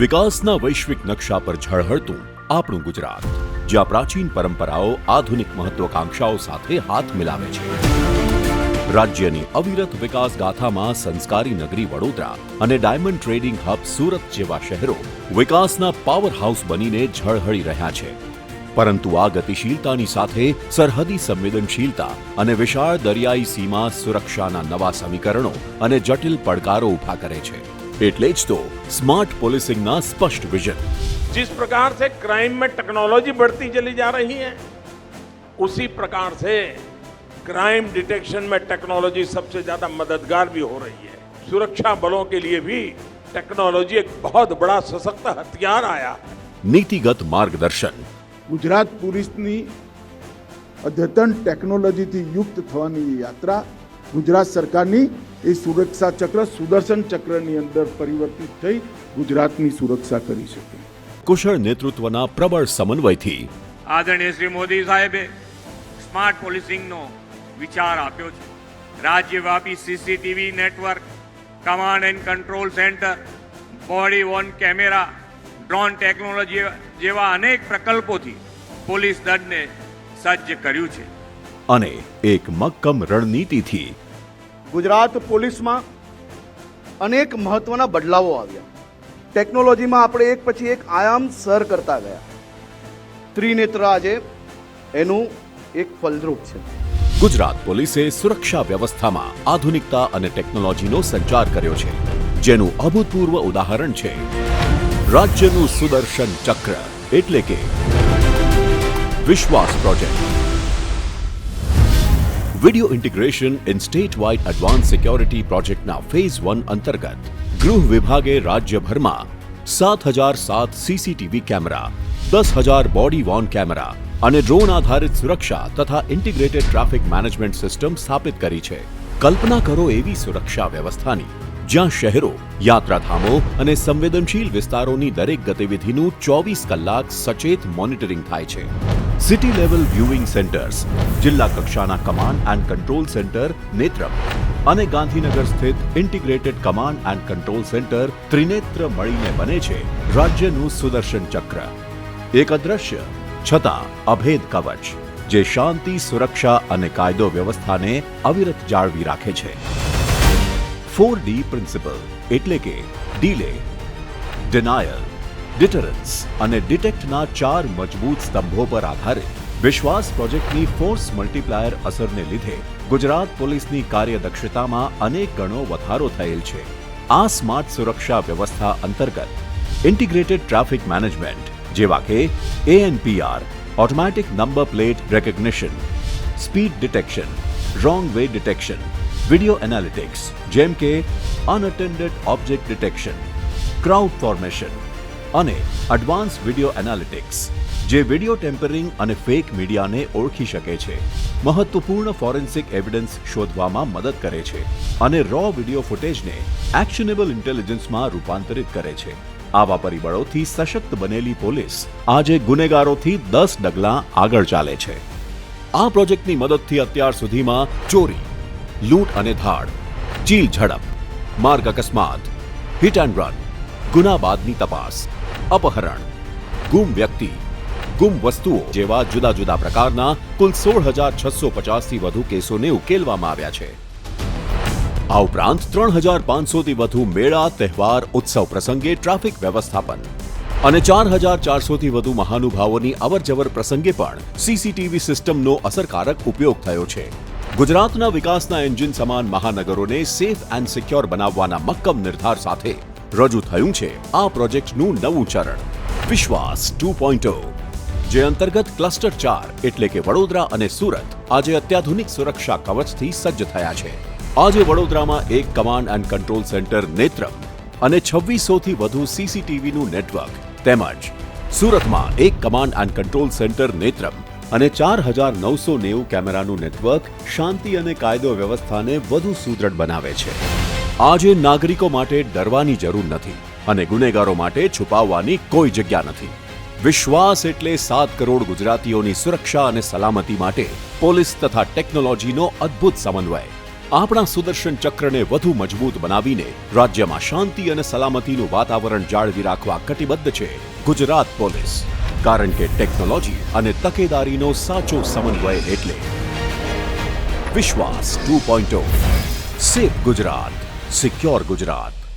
વિકાસના વૈશ્વિક નકશા પર ઝળહળતું આપણું ગુજરાત, જ્યાં પ્રાચીન પરંપરાઓ આધુનિક મહત્વાકાંક્ષાઓ સાથે હાથ મિલાવે છે. રાજ્યની અવિરત વિકાસ ગાથામાં સંસ્કારી નગરી વડોદરા અને ડાયમંડ ટ્રેડિંગ હબ સુરત જેવા શહેરો વિકાસના પાવર હાઉસ બનીને ઝળહળી રહ્યા છે. પરંતુ આ ગતિશીલતાની સાથે સરહદી સંવેદનશીલતા અને વિશાળ દરિયાઈ સીમા સુરક્ષાના નવા સમીકરણો અને જટિલ પડકારો ઊભા કરે છે. એટલે જ તો સ્માર્ટ પોલીસિંગના સ્પષ્ટ વિઝન. जिस प्रकार से क्राइम में टेक्नोलॉजी बढ़ती चली जा रही है, उसी प्रकार से क्राइम डिटेक्शन में टेक्नोलॉजी सबसे ज्यादा मददगार भी हो रही है. सुरक्षा बलों के लिए भी टेक्नोलॉजी एक बहुत बड़ा सशक्त हथियार आया है. નીતિગત માર્ગદર્શન. ગુજરાત પોલીસની અદ્યતન ટેકનોલોજીથી યુક્ત થવાની યાત્રા ગુજરાત સરકારની એ સુરક્ષા ચક્ર સુદર્શન ચક્રની અંદર પરિવર્તિત થઈ ગુજરાતની સુરક્ષા કરી શકે. કુશળ નેતૃત્વના પ્રબળ સમન્વયથી આદરણીય શ્રી મોદી સાહેબે સ્માર્ટ પોલીસિંગનો વિચાર આપ્યો છે. રાજ્યવ્યાપી CCTV network, command and control centre, body Warne camera, drone technology જેવા અનેક પ્રકલ્પોથી પોલીસ દળને સજ્જ કર્યું છે. અને એક મક્કમ રણનીતિથી ગુજરાત પોલીસમાં અનેક મહત્વના બદલાવો આવ્યા. ટેકનોલોજીમાં આપણે એક પછી એક આયામ સર કરતા ગયા. ત્રિનેત્ર આજે એનું એક ફલરૂપ છે. ગુજરાત પોલીસે સુરક્ષા વ્યવસ્થામાં આધુનિકતા અને ટેકનોલોજીનો સંચાર કર્યો છે, જેનું અભૂતપૂર્વ ઉદાહરણ છે રાજ્યનું સુદર્શન ચક્ર એટલે કે વિશ્વાસ project. Video integration in state wide advance security પ્રોજેક્ટના ફેઝ 1 અંતર્ગત ગૃહ વિભાગે રાજ્યભરમાં 7,007 CCTV camera, 10,000 body Warne camera અને ડ્રોન આધારિત સુરક્ષા તથા ઇન્ટિગ્રેટેડ ટ્રાફિક મેનેજમેન્ટ સિસ્ટમ સ્થાપિત કરી છે. કલ્પના કરો એવી સુરક્ષા વ્યવસ્થાની જ્યાં શહેરો, યાત્રાધામો અને સંવેદનશીલ વિસ્તારોની દરેક ગતિવિધિનું 24 કલાક સચેત મોનિટરિંગ થાય છે. સિટી લેવલ વ્યુઇંગ સેન્ટર્સ, જિલ્લા કક્ષાના command and control centre Netram અને ગાંધીનગર સ્થિત integrated command and control centre Trinetra મળીને બને છે રાજ્યનું સુદર્શન ચક્ર. એક અદ્રશ્ય છતાં અભેદ કવચ જે શાંતિ, સુરક્ષા અને કાયદો વ્યવસ્થાને અવિરત જાળવી રાખે છે. 4D પ્રિન્સિપલ એટલે કે ડીલે, ડિનાયલ, ડિટરન્સ અને ડિટેક્ટના 4 મજબૂત સ્તંભો પર આધારિત વિશ્વાસ પ્રોજેક્ટની ફોર્સ મલ્ટીપ્લાયર અસરને લીધે ગુજરાત પોલીસની કાર્યદક્ષતામાં અનેક ગણો વધારો થયેલ છે. આ સ્માર્ટ સુરક્ષા વ્યવસ્થા અંતર્ગત ઇન્ટિગ્રેટેડ ટ્રાફિક મેનેજમેન્ટ જેવા કે ANPR, automatic number plate recognition, speed detection, wrong way detection, video analytics જેમ કે અનઅટેન્ડેડ ઓબ્જેક્ટ ડિટેક્શન, ક્રાઉડ ફોર્મેશન અને એડવાન્સ વિડિયો એનાલિટિક્સ જે વિડિયો ટેમ્પરિંગ અને ફેક મીડિયાને ઓળખી શકે છે, મહત્વપૂર્ણ ફોરેન્સિક એવિડન્સ શોધવામાં મદદ કરે છે અને રો વિડિયો ફૂટેજને એક્શનેબલ ઇન્ટેલિજન્સમાં રૂપાંતરિત કરે છે. આવા પરિબળોથી સશક્ત બનેલી પોલીસ આજે ગુનેગારોથી 10 ડગલાં આગળ ચાલે છે. આ પ્રોજેક્ટની મદદથી અત્યાર સુધીમાં ચોરી, લૂંટ અને ધાડ, ચીલ ઝડપ, માર્ગ અકસ્માત, હિટ એન્ડ રન, ગુના બાદની તપાસ, અપહરણ, ગુમ વ્યક્તિ, ગુમ વસ્તુઓ જેવા જુદા જુદા પ્રકારના કુલ 16,650થી વધુ કેસોને ઉકેલવામાં આવ્યા છે. આ ઉપરાંત 3,500થી વધુ મેળા, તહેવાર, ઉત્સવ પ્રસંગે ટ્રાફિક વ્યવસ્થાપન અને 4,400થી વધુ મહાનુભાવોની અવરજવર પ્રસંગે પણ સીસીટીવી સિસ્ટમનો અસરકારક ઉપયોગ થયો છે. ગુજરાતના વિકાસના એન્જિન સમાન મહાનગરોને સેફ એન્ડ સિક્યોર બનાવવાના મક્કમ નિર્ધાર સાથે રજૂ થયું છે આ પ્રોજેક્ટનું નવું ચરણ વિશ્વાસ 2.0, જે અંતર્ગત ક્લસ્ટર 4 એટલે કે વડોદરા અને સુરત આજે અત્યાધુનિક સુરક્ષા કવચથી સજ્જ થયા છે. આજે વડોદરામાં એક command and control centre Netram અને 2600થી વધુ સીસીટીવીનું નેટવર્ક તેમજ સુરતમાં એક command and control centre Netram અને 4,990 કેમેરાનું નેટવર્ક શાંતિ અને કાયદો વ્યવસ્થાને વધુ સુદૃઢ બનાવે છે. આજે નાગરિકો માટે ડરવાની જરૂર નથી અને ગુનેગારો માટે છુપાવવાની કોઈ જગ્યા નથી. વિશ્વાસ એટલે 7 કરોડ ગુજરાતીઓની સુરક્ષા અને સલામતી માટે પોલીસ તથા ટેકનોલોજીનો અદ્ભુત સમન્વય. આપણા સુદર્શન ચક્રને વધુ મજબૂત બનાવીને રાજ્યમાં શાંતિ અને સલામતીનું વાતાવરણ જાળવી રાખવા કટિબદ્ધ છે ગુજરાત પોલીસ. કારણ કે ટેકનોલોજી અને તકેદારીનો સાચો સમન્વય એટલે વિશ્વાસ 2.0. Safe Gujarat, secure Gujarat.